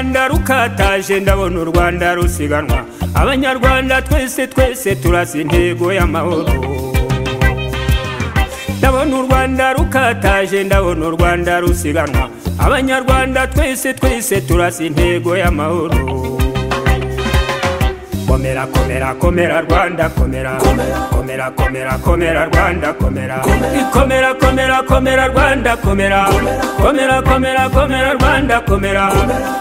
Rwanda rukataje ndabona u Rwanda rusiganwa abanyarwanda twese turasa intego y'amahoro ndabona u Rwanda rukataje ndabona u Rwanda rusiganwa abanyarwanda twese turasa intego y'amahoro komera komera komera Rwanda komera komera komera komera Rwanda komera komera komera komera Rwanda komera komera komera komera Rwanda komera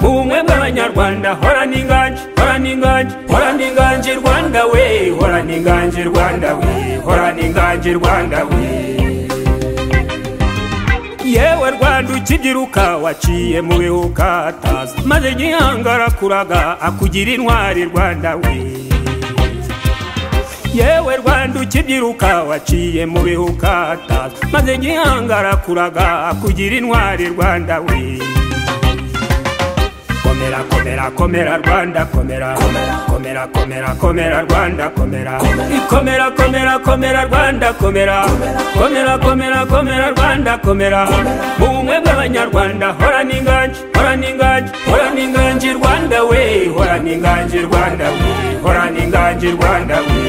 ubumwe bw'abanyarwanda horana inganje horana inganje horana inganje Rwanda we horana inganje Rwanda we horana inganje Rwanda we yewe Rwanda ukibyiruka waciye mu bihukataza maze gihangara kuraga akugira intwari Rwanda we yewe Rwanda ukibyiruka waciye mu bihukataza maze gihangara kuraga akugira intwari Rwanda we komera komera komera Rwanda komera komera komera komera Rwanda komera komera komera komera Rwanda komera komera komera komera Rwanda komera ubumwe bw'abanyarwanda horana inganje horana inganje horana inganje Rwanda we horana inganje Rwanda we horana inganje Rwanda we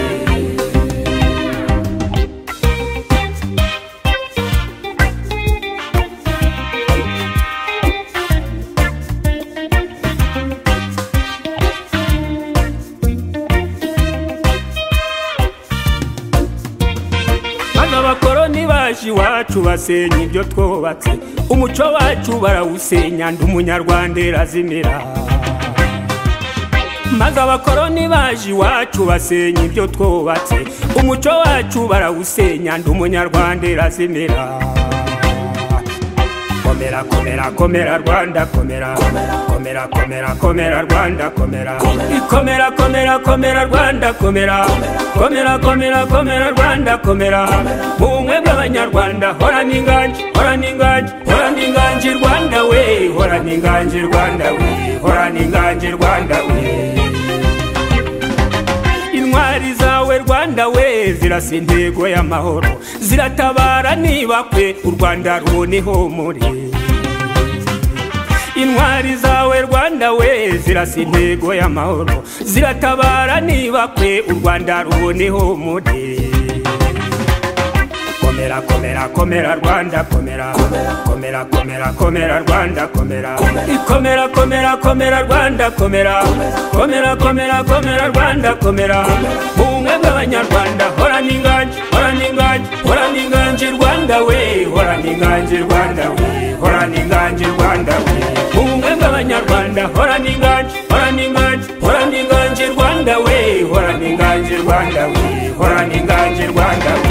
abakoroni baje iwacu basenya ibyo twubatse umuco wacu barawusenya ndi umunyarwanda irazimira maze abakoroni baje iwacu basenya ibyo twubatse umuco wacu barawusenya ndi umunyarwanda irazimira komera komera komera Rwanda komera komera komera komera Rwanda komera komera komera komera Rwanda komera komera komera komera Rwanda komera ubumwe bw'abanyarwanda horana inganje horana inganje horana inganje Rwanda we horana inganje Rwanda we horana inganje Rwanda we intwari zawe Rwanda we zirasa intego y'amahoro ziratabara niba kwe u Rwanda ruboneho muri intwari zawe Rwanda we zirasa intego y'amahoro ziratabara niba kwe u Rwanda ruboneho muri komera komera komera Rwanda komera komera komera komera Rwanda komera komera komera komera Rwanda komera komera komera komera Rwanda komera ubumwe bw'abanyarwanda horana inganje horana inganje horana inganje Rwanda we horana inganje Rwanda we horana inganje Rwanda we ubumwe bw'abanyarwanda horana inganje horana inganje horana inganje Rwanda we horana inganje Rwanda we horana inganje Rwanda we